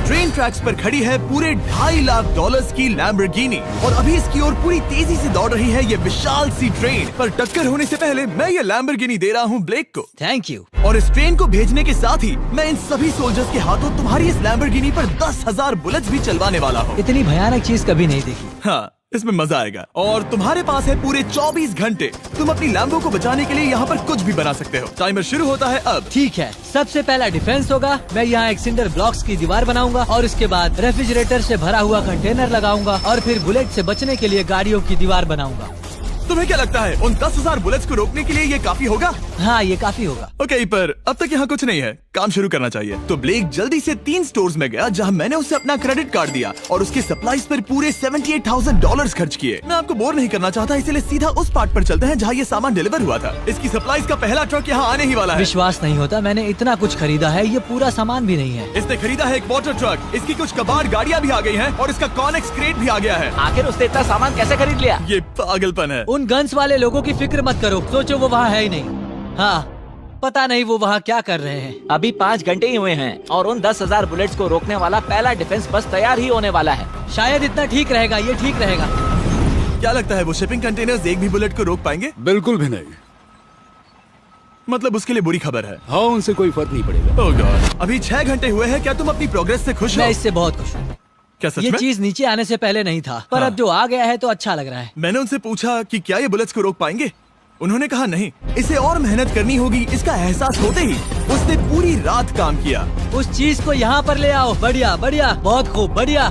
Train tracks पर खड़ी है पूरे $2.5 लाख की लैम्बोर्गिनी और अभी इसकी ओर पूरी तेजी से दौड़ रही है ये विशाल सी ट्रेन। पर टक्कर होने से पहले मैं ये लैम्बोर्गिनी दे रहा हूँ ब्लेक को। Thank you. और इस ट्रेन को भेजने के साथ ही मैं इन सभी सोल्जर्स के हाथों तुम्हारी इस लैम्बोर्गिनी पर 10,000 बुलेट्स भी चलवाने वाला हूँ। इतनी भयानक चीज कभी नहीं देखी। हाँ, इसमें मजा आएगा। और तुम्हारे पास है पूरे 24 घंटे। तुम अपनी लैम्बो को बचाने के लिए यहाँ पर कुछ भी बना सकते हो। टाइमर शुरू होता है अब। ठीक है, सबसे पहला डिफेंस होगा। मैं यहाँ एक सिंडर ब्लॉक्स की दीवार बनाऊंगा और इसके बाद रेफ्रिजरेटर से भरा हुआ कंटेनर लगाऊंगा और फिर बुलेट से बचने के लिए गाड़ियों की दीवार बनाऊंगा। तुम्हें क्या लगता है उन 10,000 बुलेट्स को रोकने के लिए ये काफी होगा? हाँ, ये काफी होगा। ओके, पर अब तक यहाँ कुछ नहीं है, काम शुरू करना चाहिए। तो ब्लेक जल्दी से 3 स्टोर्स में गया जहाँ मैंने उसे अपना क्रेडिट कार्ड दिया और उसके सप्लाईज पर पूरे $78,000 खर्च किए। मैं आपको बोर नहीं करना चाहता, इसलिए सीधा उस पार्ट पर चलते हैं जहाँ ये सामान डिलीवर हुआ था। इसकी सप्लाईज का पहला ट्रक यहाँ आने ही वाला है। विश्वास नहीं होता, मैंने इतना कुछ खरीदा है, ये पूरा सामान भी नहीं है। इसने खरीदा है एक वाटर ट्रक, इसकी कुछ कबाड़ गाड़ियाँ भी आ गई हैं और इसका कॉनेक्स क्रेट भी आ गया है। आखिर उसने इतना सामान कैसे खरीद लिया? ये पागलपन है। उन गन्स वाले लोगों की फिक्र मत करो, सोचो वो वहाँ है ही नहीं। हाँ, पता नहीं वो वहाँ क्या कर रहे हैं। अभी 5 घंटे ही हुए हैं और उन 10,000 बुलेट्स को रोकने वाला पहला डिफेंस बस तैयार ही होने वाला है। शायद इतना ठीक रहेगा, ये ठीक रहेगा। क्या लगता है वो शिपिंग कंटेनर्स एक भी बुलेट को रोक पाएंगे? बिल्कुल भी नहीं। मतलब उसके लिए बुरी खबर है। हाँ, उनसे कोई फर्क नहीं पड़ेगा। ओह गॉड, अभी 6 घंटे हुए हैं। क्या तुम अपनी प्रोग्रेस से खुश हो? मैं इससे बहुत खुश हूँ। क्या सच ये में? चीज नीचे आने से पहले नहीं था, पर हाँ। अब जो आ गया है तो अच्छा लग रहा है। मैंने उनसे पूछा कि क्या ये बुलेट्स को रोक पाएंगे। उन्होंने कहा नहीं, इसे और मेहनत करनी होगी। इसका एहसास होते ही उसने पूरी रात काम किया। उस चीज को यहाँ पर ले आओ। बढ़िया बढ़िया, बहुत खूब, बढ़िया,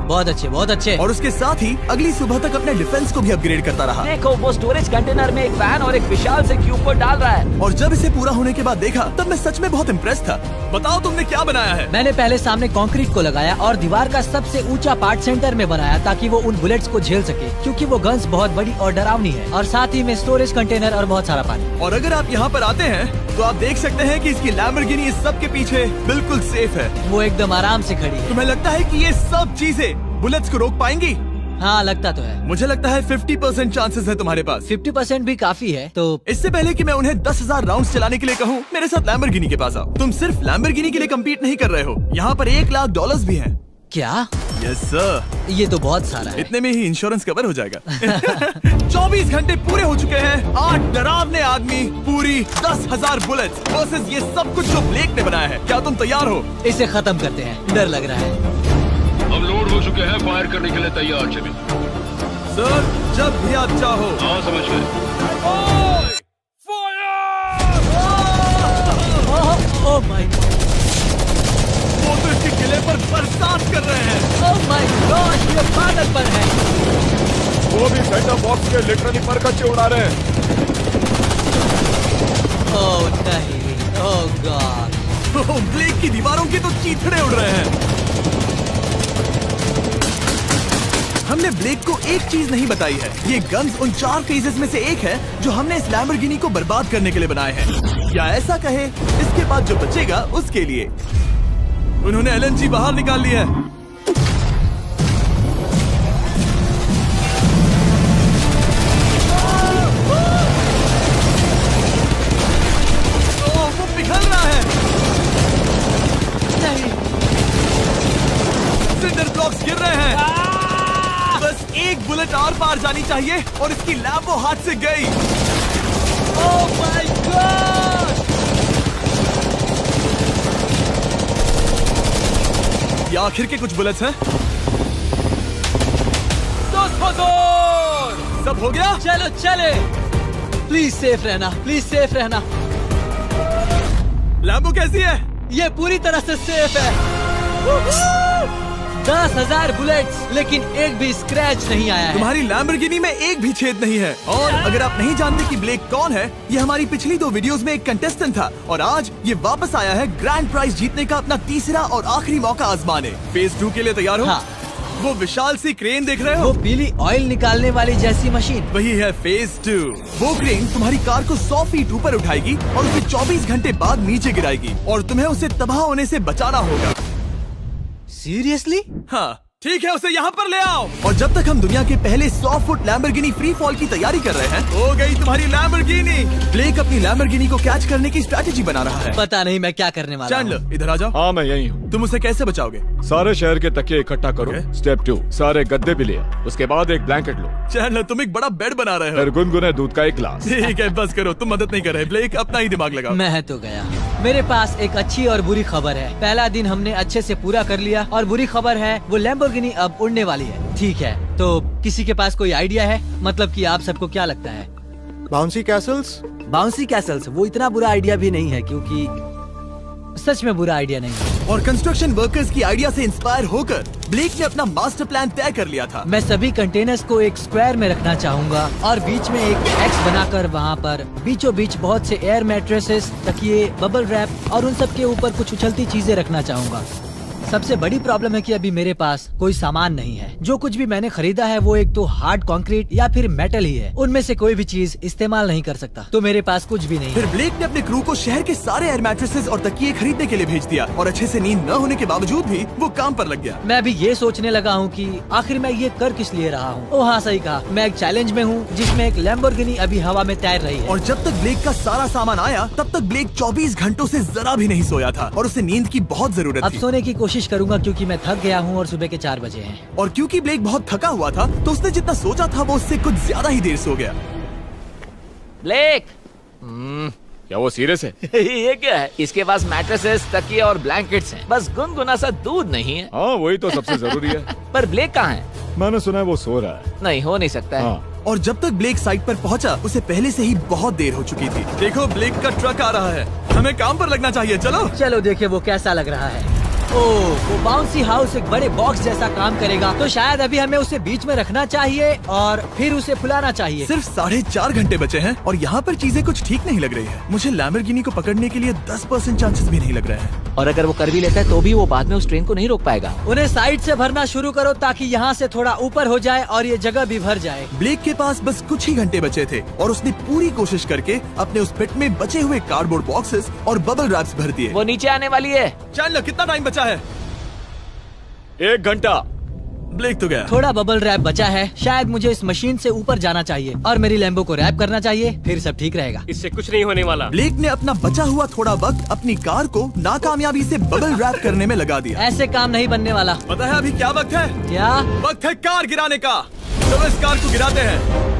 बहुत अच्छे, बहुत अच्छे। और उसके साथ ही अगली सुबह तक अपने डिफेंस को भी अपग्रेड करता रहा। देखो, वो स्टोरेज कंटेनर में एक फैन और एक विशाल से क्यूब को डाल रहा है। और जब इसे पूरा होने के बाद देखा तब मैं सच में बहुत इम्प्रेस था। बताओ तुमने क्या बनाया है? मैंने पहले सामने कंक्रीट को लगाया और दीवार का सबसे ऊंचा पार्ट सेंटर में बनाया ताकि वो उन बुलेट्स को झेल सके, क्योंकि वो गन्स बहुत बड़ी और डरावनी है। और साथ ही में स्टोरेज कंटेनर और बहुत सारा पानी। और अगर आप यहाँ पर आते हैं तो आप देख सकते हैं कि इसकी लैम्बोर्गिनी इस सब के पीछे बिल्कुल सेफ है। वो एकदम आराम से खड़ी है। तुम्हें लगता है कि ये सब चीजें बुलेट्स को रोक पाएंगी? हाँ, लगता तो है। मुझे लगता है 50% चांसेस है तुम्हारे पास। 50% भी काफी है। तो इससे पहले कि मैं उन्हें 10,000 राउंड्स चलाने के लिए कहूँ, मेरे साथ लैम्बोर्गिनी के पास आओ। तुम सिर्फ लैम्बोर्गिनी के लिए कम्पीट नहीं कर रहे हो, यहाँ पर $1 लाख भी हैं। क्या? Yes sir. ये तो बहुत सारा है। इतने में ही इंश्योरेंस कवर हो जाएगा। 24 घंटे पूरे हो चुके हैं। 8 डरावने आदमी, पूरी 10,000 बुलेट्स वर्सेस ये सब कुछ जो ब्लेक ने बनाया है। क्या तुम तैयार हो? इसे खत्म करते हैं, डर लग रहा है। हम लोड हो चुके हैं, फायर करने के लिए तैयार। चलिए सर, जब भी आप चाहो। हाँ, समझ गए। ओह माय गॉड, वो तो इसके किले पर बरसात कर रहे हैं। ओह माय गॉड, ये पागलपन है। वो भी सेटअप बॉक्स के लिटरली पर कच्चे उड़ा रहे हैं। ओह नहीं, ओह गॉड। ब्लेक की दीवारों के तो चीथड़े उड़ रहे हैं। हमने ब्लेक को एक चीज नहीं बताई है, ये गन्स उन 4 फेजेस में से एक है जो हमने इस लैम्बोर्गिनी को बर्बाद करने के लिए बनाए हैं। या ऐसा कहे, इसके बाद जो बचेगा उसके लिए। उन्होंने LNG बाहर निकाल लिया है। वो पिघल रहा है। नहीं, सिंडर ब्लॉक्स गिर रहे हैं। बस एक बुलेट और पार जानी चाहिए और इसकी लैम्बो हाथ से गई। Oh my God. ये आखिर के कुछ बुलेट्स हैं। सब हो गया? चलो चले। प्लीज सेफ रहना, प्लीज सेफ रहना। लैम्बो कैसी है? ये पूरी तरह से सेफ है। 10,000 बुलेट्स, लेकिन एक भी स्क्रैच नहीं आया है। तुम्हारी लैम्बोर्गिनी में एक भी छेद नहीं है। और अगर आप नहीं जानते कि ब्लेक कौन है, ये हमारी पिछली 2 वीडियोस में एक कंटेस्टेंट था और आज ये वापस आया है ग्रैंड प्राइज जीतने का अपना तीसरा और आखिरी मौका आजमाने। फेज 2 के लिए तैयार हो? हाँ। वो विशाल सी क्रेन देख रहे हो? वो पीली ऑयल निकालने वाली जैसी मशीन। वही है फेज 2। वो क्रेन तुम्हारी कार को 100 फीट ऊपर उठाएगी और उसे 24 घंटे बाद नीचे गिराएगी और तुम्हें उसे तबाह होने से बचाना होगा। सीरियसली? हाँ, ठीक है, उसे यहाँ पर ले आओ। और जब तक हम दुनिया के पहले 100 फुट लैम्बोर्गिनी फ्री फॉल की तैयारी कर रहे हैं, हो गई तुम्हारी लैम्बोर्गिनी। ब्लेक अपनी लैम्बोर्गिनी को कैच करने की स्ट्रैटेजी बना रहा है। पता नहीं मैं क्या करने वाला हूँ। चैंडलर, इधर आ जाओ। हाँ, मैं यही हूँ। तुम उसे कैसे बचाओगे? सारे शहर के तकिए इकट्ठा करो। Okay. स्टेप 2, सारे गद्दे भी ले आओ। उसके बाद एक ब्लैंकेट लो। चैंडलर, तुम एक बड़ा बेड बना रहे हो। फिर गुनगुने दूध का एक गिलास। ठीक है, बस करो, तुम मदद नहीं कर रहे। ब्लेक, अपना ही दिमाग लगाओ। मैं तो गया। मेरे पास एक अच्छी और बुरी खबर है। पहला दिन हमने अच्छे से पूरा कर लिया और बुरी खबर है वो लैम्बोर्गिनी अब उड़ने वाली है। ठीक है, तो किसी के पास कोई आइडिया है? मतलब कि आप सबको क्या लगता है? Bouncy Castle's? बाउंसी कैसल्स वो इतना बुरा आइडिया भी नहीं है, क्योंकि सच में बुरा आइडिया नहीं है। और कंस्ट्रक्शन वर्कर्स की आइडिया से इंस्पायर होकर ब्लेक ने अपना मास्टर प्लान तय कर लिया था। मैं सभी कंटेनर्स को एक स्क्वायर में रखना चाहूंगा और बीच में एक एक्स बनाकर वहाँ पर बीचों बीच बहुत से एयर मैट्रेसेस, तकिए, बबल रैप और उन सब के ऊपर कुछ उछलती चीजें रखना चाहूंगा। सबसे बड़ी प्रॉब्लम है कि अभी मेरे पास कोई सामान नहीं है। जो कुछ भी मैंने खरीदा है वो एक तो हार्ड कंक्रीट या फिर मेटल ही है। उनमें से कोई भी चीज इस्तेमाल नहीं कर सकता, तो मेरे पास कुछ भी नहीं फिर है। ब्लेक ने अपने क्रू को शहर के सारे एयर मैट्रेसेस और तकिए खरीदने के लिए भेज दिया और अच्छे से नींद न होने के बावजूद भी वो काम पर लग गया। मैं अभी ये सोचने लगा हूँ कि आखिर मैं ये कर किस लिए रहा हूँ। ओह हाँ, सही कहा, मैं एक चैलेंज में हूँ जिसमें एक लैम्बोर्गिनी अभी हवा में तैर रही है। और जब तक ब्लेक का सारा सामान आया तब तक ब्लेक 24 घंटों से जरा भी नहीं सोया था और उसे नींद की बहुत जरूरत अब थी। सोने की कोशिश करूंगा क्योंकि मैं थक गया हूँ और सुबह के 4 बजे हैं। और क्योंकि ब्लेक बहुत थका हुआ था तो उसने जितना सोचा था वो उससे कुछ ज्यादा ही देर सो गया। ब्लेक क्या वो सीरियस है? ये क्या है? इसके पास मैट्रेसेस, तकिए और ब्लैंकेट्स हैं, बस गुनगुना सा दूध नहीं है। हाँ, वही तो सबसे जरूरी है। पर ब्लेक कहाँ है? मैंने सुना है वो सो रहा है। नहीं, हो नहीं सकता है। हाँ। और जब तक ब्लेक साइट पर पहुंचा उसे पहले से ही बहुत देर हो चुकी थी। देखो, ब्लेक का ट्रक आ रहा है, हमें काम पर लगना चाहिए। चलो चलो देखे वो कैसा लग रहा है। ओह, वो बाउंसी हाउस एक बड़े बॉक्स जैसा काम करेगा, तो शायद अभी हमें उसे बीच में रखना चाहिए और फिर उसे फुलाना चाहिए। सिर्फ 4.5 घंटे बचे हैं और यहाँ पर चीजें कुछ ठीक नहीं लग रही है। मुझे लैम्बोर्गिनी को पकड़ने के लिए 10% चांसेस भी नहीं लग रहे हैं। और अगर वो कर भी लेता है तो भी वो बाद में उस ट्रेन को नहीं रोक पाएगा। उन्हें साइड से भरना शुरू करो ताकि यहाँ से थोड़ा ऊपर हो जाए और ये जगह भी भर जाए। ब्लेक के पास बस कुछ ही घंटे बचे थे और उसने पूरी कोशिश करके अपने उस पिट में बचे हुए कार्डबोर्ड बॉक्सेस और बबल रैप्स भर दिए। वो नीचे आने वाली है। चैंडलर, कितना टाइम बचा है? 1 घंटा। ब्लेक तो गया। थोड़ा बबल रैप बचा है, शायद मुझे इस मशीन से ऊपर जाना चाहिए और मेरी लैम्बो को रैप करना चाहिए, फिर सब ठीक रहेगा। इससे कुछ नहीं होने वाला। ब्लेक ने अपना बचा हुआ थोड़ा वक्त अपनी कार को नाकामयाबी से बबल रैप करने में लगा दिया। ऐसे काम नहीं बनने वाला। पता है अभी क्या वक्त है? क्या? वक्त है कार गिराने का। चलो इस कार को गिराते हैं।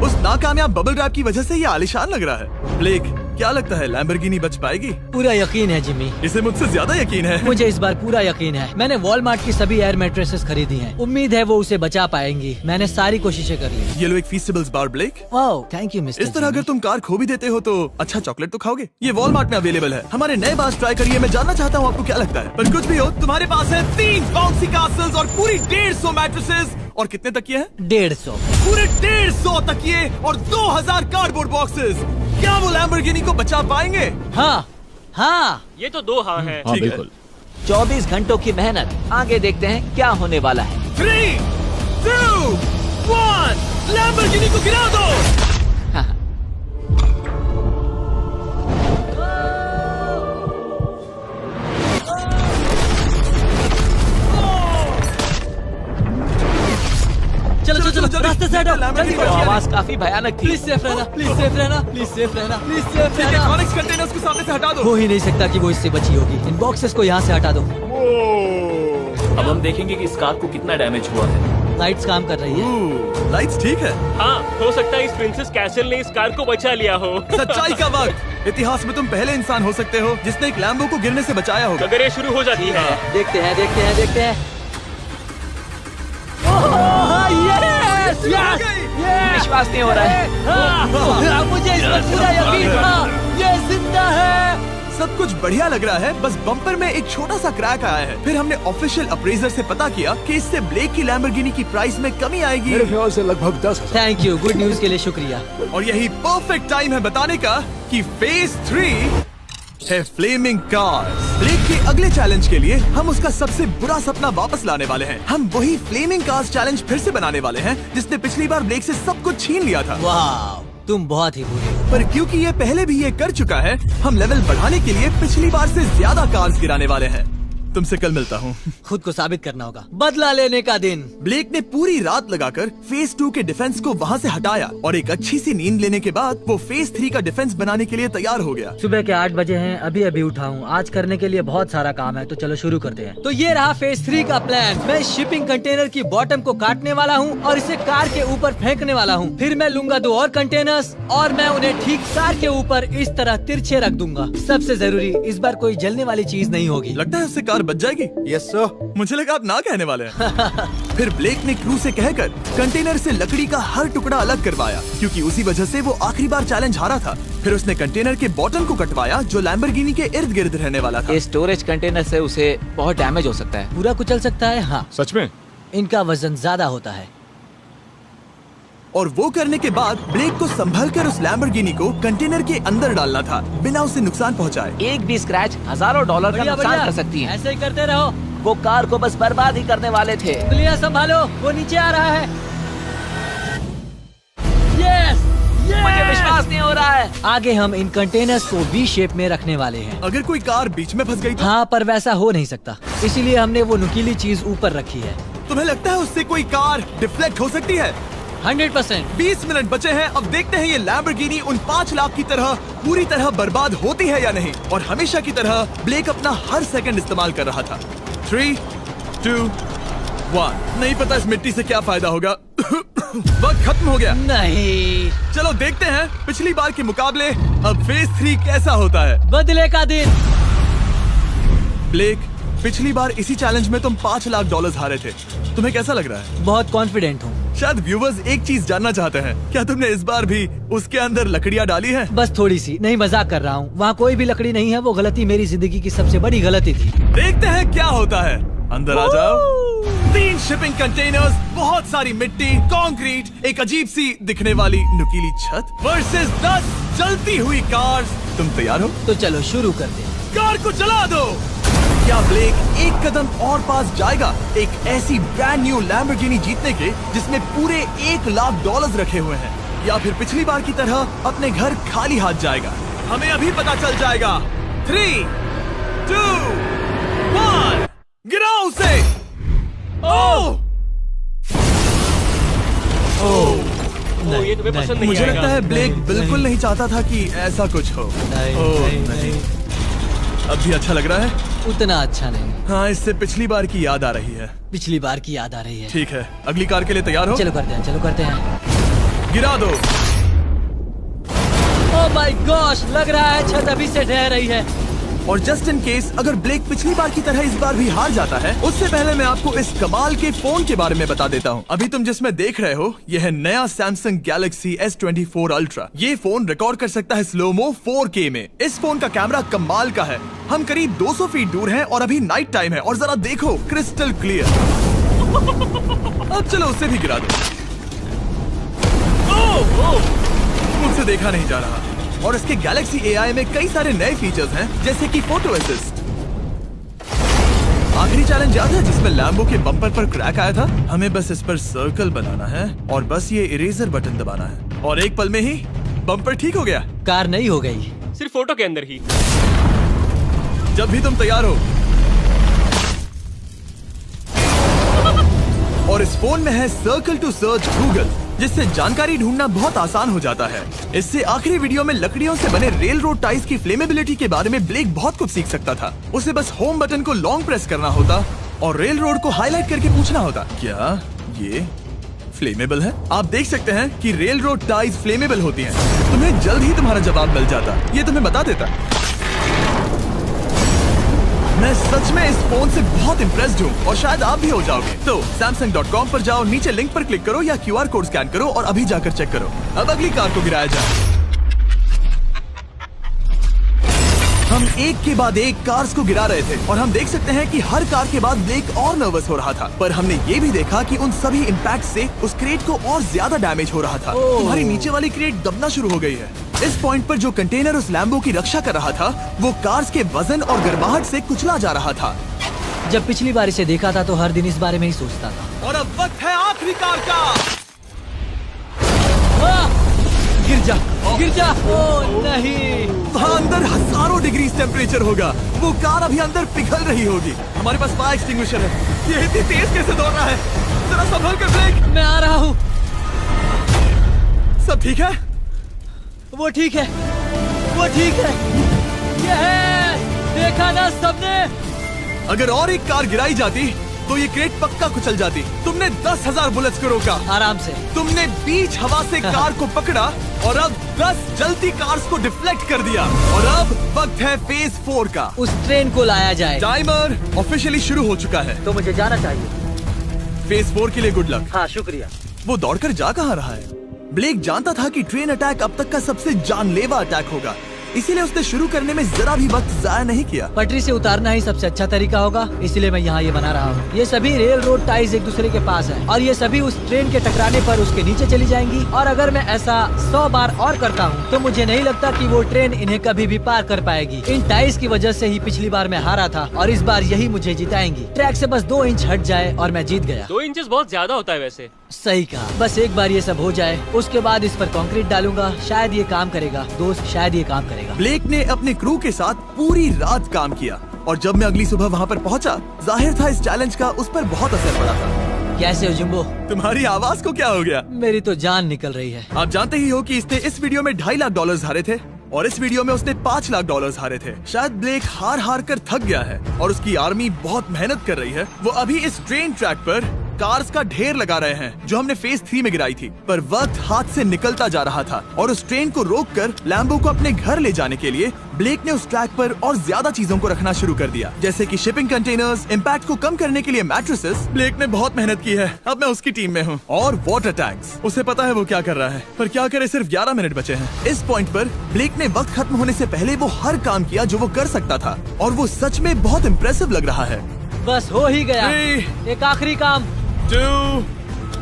उस नाकामयाब बबल रैप की वजह से ये आलीशान लग रहा है। ब्लेक, क्या लगता है लैम्बोर्गिनी बच पाएगी? पूरा यकीन है जिमी, इसे मुझसे ज्यादा यकीन है। मुझे इस बार पूरा यकीन है। मैंने वॉलमार्ट की सभी एयर मैट्रेसेस खरीदी हैं। उम्मीद है वो उसे बचा पाएंगी। मैंने सारी कोशिशें कर ली। ये लो एक Feastables bar Blake. Oh, thank you mister. इस तरह अगर तुम कार खो भी देते हो तो अच्छा चॉकलेट तो खाओगे। ये वॉलमार्ट में अवेलेबल है। हमारे नए बार ट्राई करिए। मैं जानना चाहता हूँ आपको क्या लगता है। पर कुछ भी हो, तुम्हारे पास है 3 बाउंसी कासल्स और पूरी 150 मैट्रेसेस और कितने तकिए हैं? 150। पूरे 150 तकिए और 2000 कार्डबोर्ड बॉक्सेस। क्या वो लैम्बोर्गिनी को बचा पाएंगे? हाँ हाँ, ये तो 2 हाँ है। हाँ ठीक है। बिल्कुल। 24 घंटों की मेहनत, आगे देखते हैं क्या होने वाला है। 3, 2, 1, लैम्बोर्गिनी को गिरा दो। चलो चलो चलो, रास्ते से हटो, जल्दी वो करो। आवाज काफी भयानक थी। प्लीज सेफ रहना, प्लीज सेफ रहना, प्लीज सेफ रहना, प्लीज सेफ ठीक है, रहना। कॉनिक्स कंटेनर्स को सामने से हटा दो। हो ही नहीं सकता कि वो इससे बची होगी। इन बॉक्सेस को यहाँ से हटा दो। अब हम देखेंगे कि इस कार को कितना डैमेज हुआ है। लाइट्स काम कर रही है। लाइट्स ठीक है। हाँ, हो सकता है इस प्रिंसेस कैसल ने इस कार को बचा लिया हो। सच्चाई का वक्त। इतिहास में तुम पहले इंसान हो सकते हो जिसने एक लैम्बो को गिरने से बचाया होगा। अगर ये शुरू हो जाती है। देखते हैं देखते हैं देखते हैं। ओह, यस, यस, यस। विश्वास नहीं हो रहा है। हाँ, मुझे इस पर पूरा यकीन था। ये जिंदा है। सब कुछ बढ़िया लग रहा है, बस बम्पर में एक छोटा सा क्रैक आया है। फिर हमने ऑफिशियल अप्रेजर से पता किया कि इससे ब्लेक की लैम्बोर्गिनी की प्राइस में कमी आएगी। मेरे ख्याल से लगभग 10। थैंक यू, गुड न्यूज के लिए शुक्रिया। और यही परफेक्ट टाइम है बताने का कि फेज 3 है फ्लेमिंग कार्स। ब्लेक के अगले चैलेंज के लिए हम उसका सबसे बुरा सपना वापस लाने वाले हैं। हम वही फ्लेमिंग कार्स चैलेंज फिर से बनाने वाले हैं जिसने पिछली बार ब्लेक से सब कुछ छीन लिया था। वाह, तुम बहुत ही बुरे हो। पर क्योंकि ये पहले भी ये कर चुका है, हम लेवल बढ़ाने के लिए पिछली बार से ज्यादा कार्स गिराने वाले हैं। तुमसे कल मिलता हूँ। खुद को साबित करना होगा। बदला लेने का दिन। ब्लेक ने पूरी रात लगाकर फेज 2 के डिफेंस को वहाँ से हटाया और एक अच्छी सी नींद लेने के बाद वो फेज 3 का डिफेंस बनाने के लिए तैयार हो गया। सुबह के 8 बजे हैं, अभी अभी उठा हूँ। आज करने के लिए बहुत सारा काम है, तो चलो शुरू करते हैं। तो ये रहा फेज 3 का प्लान। मैं शिपिंग कंटेनर की बॉटम को काटने वाला हूँ और इसे कार के ऊपर फेंकने वाला हूँ। फिर मैं लूंगा 2 और कंटेनर्स और मैं उन्हें ठीक कार के ऊपर इस तरह तिरछे रख दूंगा। सबसे जरूरी, इस बार कोई जलने वाली चीज नहीं होगी। लगता है उससे कार बच जाएगी। Yes sir. मुझे लगा आप ना कहने वाले हैं। फिर ब्लेक ने क्रू से कहकर कंटेनर से लकड़ी का हर टुकड़ा अलग करवाया, क्योंकि उसी वजह से वो आखिरी बार चैलेंज हारा था। फिर उसने कंटेनर के बॉटम को कटवाया जो लैम्बोर्गिनी के इर्द गिर्द रहने वाला था। ये स्टोरेज कंटेनर से उसे बहुत डैमेज हो सकता है। पूरा कुचल सकता है। हाँ, सच में? इनका वजन ज्यादा होता है। और वो करने के बाद ब्लेक को संभलकर उस लैम्बोर्गिनी को कंटेनर के अंदर डालना था बिना उसे नुकसान पहुंचाए। एक भी स्क्रैच हजारों डॉलर का नुकसान कर सकती है। ऐसे ही करते रहो। वो कार को बस बर्बाद ही करने वाले थे। उंगलियां संभालो, वो नीचे आ रहा है। यस, मुझे विश्वास नहीं हो रहा है। आगे हम इन कंटेनर्स को वी शेप में रखने वाले हैं। अगर कोई कार बीच में फंस गई तो? हाँ, पर वैसा हो नहीं सकता, इसीलिए हमने वो नुकीली चीज ऊपर रखी है। तुम्हें लगता है उससे कोई कार डिफ्लेक्ट हो सकती है? 100%। 20 मिनट बचे हैं। अब देखते हैं ये लैम्बोर्गिनी उन 5 लाख की तरह पूरी तरह बर्बाद होती है या नहीं। और हमेशा की तरह ब्लेक अपना हर सेकंड इस्तेमाल कर रहा था। 3, 2, 1। नहीं पता इस मिट्टी से क्या फायदा होगा। वक्त खत्म हो गया। नहीं, चलो देखते हैं पिछली बार के मुकाबले अब फेज 3 कैसा होता है। बदले का दिन। ब्लेक, पिछली बार इसी चैलेंज में तुम $5 लाख हारे थे। तुम्हें कैसा लग रहा है? बहुत कॉन्फिडेंट हूँ। शायद व्यूवर्स एक चीज जानना चाहते हैं, क्या तुमने इस बार भी उसके अंदर लकड़ियाँ डाली हैं? बस थोड़ी सी, नहीं मजाक कर रहा हूँ। वहाँ कोई भी लकड़ी नहीं है। वो गलती मेरी जिंदगी की सबसे बड़ी गलती थी। देखते हैं क्या होता है। अंदर आ जाओ। 3 शिपिंग कंटेनर्स, बहुत सारी मिट्टी, कंक्रीट, एक अजीब सी दिखने वाली नुकीली छत वर्सेस 10 जलती हुई कार्स। तुम तैयार हो? तो चलो शुरू करते हैं। कार को चला दो। क्या ब्लेक एक कदम और पास जाएगा एक ऐसी ब्रांड न्यू लैम्बोर्गिनी जीतने के जिसमें पूरे $1 लाख रखे हुए हैं, या फिर पिछली बार की तरह अपने घर खाली हाथ जाएगा? हमें अभी पता चल जाएगा। 3, 2, 1, गिराओ उसे। ओह, ओ, ये तुम्हें पसंद नहीं मुझे आएगा। लगता है ब्लेक बिल्कुल नहीं चाहता था कि ऐसा कुछ हो। नहीं। अब भी अच्छा लग रहा है? उतना अच्छा नहीं। हाँ, इससे पिछली बार की याद आ रही है। पिछली बार की याद आ रही है। ठीक है, अगली कार के लिए तैयार हो? चलो करते हैं। गिरा दो। ओह माय गॉश, लग रहा है छत अभी से ढह रही है। और जस्ट इन केस अगर ब्लेक पिछली बार की तरह इस बार भी हार जाता है, उससे पहले मैं आपको इस कमाल के फोन के बारे में बता देता हूँ। अभी तुम जिसमें देख रहे हो, यह है नया सैमसंग गैलेक्सी S24 अल्ट्रा। ये फोन रिकॉर्ड कर सकता है स्लोमो 4K में। इस फोन का कैमरा कमाल का है। हम करीब 200 फीट दूर हैं और अभी नाइट टाइम है, और जरा देखो, क्रिस्टल क्लियर। अब चलो उसे भी गिरा दो। मुझसे देखा नहीं जा रहा। और इसके गैलेक्सी AI में कई सारे नए फीचर्स हैं, जैसे कि फोटो असिस्ट। आखिरी चैलेंज याद है जिसमें लैम्बो के बम्पर पर क्रैक आया था? हमें बस इस पर सर्कल बनाना है और बस ये इरेजर बटन दबाना है, और एक पल में ही बम्पर ठीक हो गया। कार नई हो गई। सिर्फ फोटो के अंदर ही। जब भी तुम तैयार हो। और इस फोन में है सर्कल टू सर्च गूगल, जिससे जानकारी ढूंढना बहुत आसान हो जाता है। इससे आखिरी वीडियो में लकड़ियों से बने रेल रोड टाइज की फ्लेमेबिलिटी के बारे में ब्लेक बहुत कुछ सीख सकता था। उसे बस होम बटन को लॉन्ग प्रेस करना होता और रेल रोड को हाईलाइट करके पूछना होता, क्या ये फ्लेमेबल है? आप देख सकते हैं कि रेल रोड टाइज फ्लेमेबल होती हैं। तुम्हें जल्द ही तुम्हारा जवाब मिल जाता। ये तुम्हें बता देता। मैं सच में इस फोन से बहुत इम्प्रेस्ड हूँ, और शायद आप भी हो जाओगे। तो Samsung.com पर जाओ, नीचे लिंक पर क्लिक करो या QR कोड स्कैन करो और अभी जाकर चेक करो। अब अगली कार को गिराया जाए। हम एक के बाद एक कार्स को गिरा रहे थे, और हम देख सकते हैं कि हर कार के बाद ब्लेक और नर्वस हो रहा था। पर हमने ये भी देखा कि उन सभी इम्पैक्ट से उस क्रेट को और ज्यादा डैमेज हो रहा था। तुम्हारी नीचे वाली क्रेट दबना शुरू हो गई है। इस पॉइंट पर जो कंटेनर उस लैम्बो की रक्षा कर रहा था, वो कार्स के वजन और गर्माहट से कुचला जा रहा था। जब पिछली बार इसे देखा था तो हर दिन इस बारे में ही सोचता था। और अब वक्त है आखिरी कार का। गिर जा, गिर जा। ओ नहीं, वहाँ अंदर हजारों डिग्री टेम्परेचर होगा। वो कार अभी अंदर पिघल रही होगी। हमारे पास फायर एक्सटिंग्विशर है। ये इतनी तेज कैसे दौड़ रहा है? जरा संभल कर ब्लेक। मैं आ रहा हूँ। सब ठीक है? वो ठीक है, वो ठीक है। ये है, देखा ना सबने। अगर और एक कार गिराई जाती तो ये क्रेट पक्का कुचल जाती। तुमने 10,000 बुलेट्स को रोका। आराम से। तुमने बीच हवा से कार को पकड़ा और अब 10 जलती कार्स को डिफ्लेक्ट कर दिया। और अब वक्त है फेज 4 का। उस ट्रेन को लाया जाए। टाइमर ऑफिशियली शुरू हो चुका है। तो मुझे जाना चाहिए। फेज 4 के लिए गुड लक। हाँ, शुक्रिया। वो दौड़कर जा कहाँ रहा है? ब्लेक जानता था कि ट्रेन अटैक अब तक का सबसे जानलेवा अटैक होगा, इसीलिए उसने शुरू करने में जरा भी वक्त जाया नहीं किया। पटरी से उतारना ही सबसे अच्छा तरीका होगा, इसलिए मैं यहाँ ये बना रहा हूँ। ये सभी रेल रोड टाइज एक दूसरे के पास है और ये सभी उस ट्रेन के टकराने पर उसके नीचे चली जाएंगी। और अगर मैं ऐसा 100 बार और करता हूँ तो मुझे नहीं लगता कि वो ट्रेन इन्हें कभी भी पार कर पाएगी। इन टाइज की वजह से ही पिछली बार मैं हारा था और इस बार यही मुझे जिताएंगी। ट्रैक से बस 2 इंच हट जाए और मैं जीत गया। 2 इंचेस बहुत ज्यादा होता है वैसे। सही कहा। बस एक बार ये सब हो जाए, उसके बाद इस पर कंक्रीट डालूंगा। शायद ये काम करेगा दोस्त, शायद ये काम करेगा। ब्लेक ने अपने क्रू के साथ पूरी रात काम किया और जब मैं अगली सुबह वहाँ पर पहुँचा, जाहिर था इस चैलेंज का उस पर बहुत असर पड़ा था। कैसे हो जिम्बो? तुम्हारी आवाज को क्या हो गया? मेरी तो जान निकल रही है। आप जानते ही हो कि इसने इस वीडियो में $2.5 लाख हारे थे और इस वीडियो में उसने $5 लाख हारे थे। शायद ब्लेक हार कर थक गया है और उसकी आर्मी बहुत मेहनत कर रही है। वो अभी इस ट्रेन ट्रैक पर कार्स का ढेर लगा रहे हैं जो हमने फेज 3 में गिराई थी। पर वक्त हाथ से निकलता जा रहा था और उस ट्रेन को रोककर लैम्बो को अपने घर ले जाने के लिए ब्लेक ने उस ट्रैक पर और ज्यादा चीजों को रखना शुरू कर दिया, जैसे कि शिपिंग कंटेनर्स, इम्पैक्ट को कम करने के लिए मैट्रेसेस। ब्लेक ने बहुत मेहनत की है, अब मैं उसकी टीम में हूँ। और वाटर टैंक्स, उसे पता है वो क्या कर रहा है, पर क्या करे, सिर्फ 11 मिनट बचे हैं। इस पॉइंट पर ब्लेक ने वक्त खत्म होने से पहले वो हर काम किया जो वो कर सकता था और वो सच में बहुत इम्प्रेसिव लग रहा है। बस हो ही गया। 3, एक आखिरी काम। 2,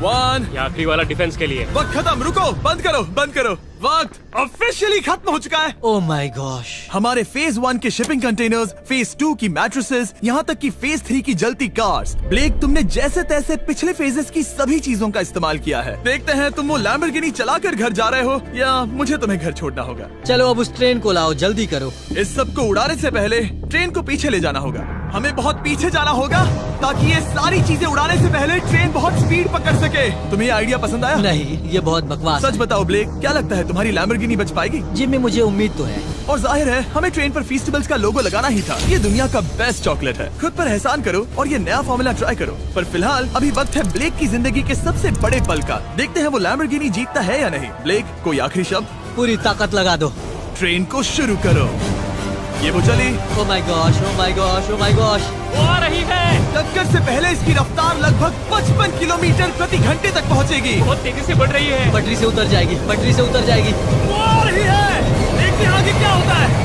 1। ये आखिरी वाला डिफेंस के लिए। वक्त खत्म, रुको, बंद करो, बंद करो। वक्त ऑफिशियली खत्म हो चुका है। Oh my gosh. हमारे फेज 1 के शिपिंग कंटेनर्स, फेज 2 की मैट्रेसेस, यहाँ तक कि फेज 3 की जलती कार्स। ब्लेक, तुमने जैसे तैसे पिछले फेजेस की सभी चीजों का इस्तेमाल किया है। देखते हैं तुम वो लैम्बोर्गिनी चलाकर घर जा रहे हो या मुझे तुम्हें घर छोड़ना होगा। चलो अब उस ट्रेन को लाओ, जल्दी करो। इस सब को उड़ाने से पहले ट्रेन को पीछे ले जाना होगा। हमें बहुत पीछे जाना होगा ताकि ये सारी चीजें उड़ाने से पहले ट्रेन बहुत स्पीड पकड़ सके। तुम्हें ये आइडिया पसंद आया? नहीं, ये बहुत बकवास सच बताओ ब्लेक, क्या लगता है तुम्हारी लैम्बोर्गिनी बच पाएगी? जिम्मी, मुझे उम्मीद तो है। और जाहिर है हमें ट्रेन पर फेस्टिवल्स का लोगो लगाना ही था। ये दुनिया का बेस्ट चॉकलेट है। खुद पर एहसान करो और ये नया फॉर्मूला ट्राई करो। पर फिलहाल अभी वक्त है ब्लेक की जिंदगी के सबसे बड़े पल का। देखते हैं वो लैम्बोर्गिनी जीतता है या नहीं। ब्लेक, कोई आखिरी शब्द? पूरी ताकत लगा दो। ट्रेन को शुरू करो। ये वो चली। Oh my gosh, oh my gosh, oh my gosh. वो आ रही है। टक्कर से पहले इसकी रफ्तार लगभग 55 किलोमीटर प्रति घंटे तक पहुंचेगी। बहुत तेजी से बढ़ रही है। पटरी से उतर जाएगी, पटरी से उतर जाएगी। वो आ रही है। देखते हैं आगे क्या होता है।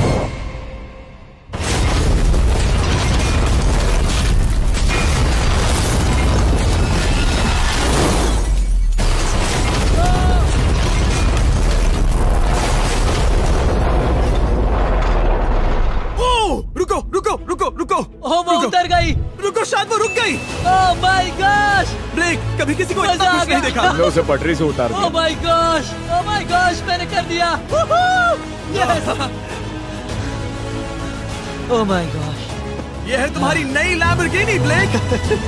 रुको। ओह, वो उतर गई। रुको, शायद वो रुक गई। Oh my gosh. ब्लेक, कभी किसी को इतना मजा आ खुश नहीं गया। देखा। हमने उसे पटरी से उतार ओह दिया। My gosh, oh my gosh, मैंने कर दिया। यस। Oh my gosh. ये है तुम्हारी नई लैम्बोर्गिनी ब्लेक।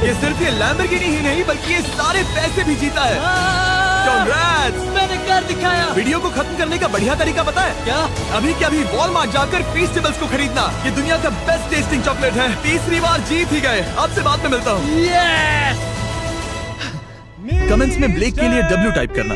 ये सिर्फ ये लैम्बोर्गिनी ही नहीं बल्कि ये सारे पैसे भी जीता है। Congrats! मैंने कर दिखाया। वीडियो को खत्म करने का बढ़िया तरीका पता है क्या? अभी क्या अभी वॉलमार्ट जाकर फेस्टिवल्स को खरीदना। ये दुनिया का बेस्ट टेस्टिंग चॉकलेट है। तीसरी बार जीत ही गए। आपसे बाद में मिलता हूँ। यस। कमेंट्स में ब्लेक के लिए W टाइप करना।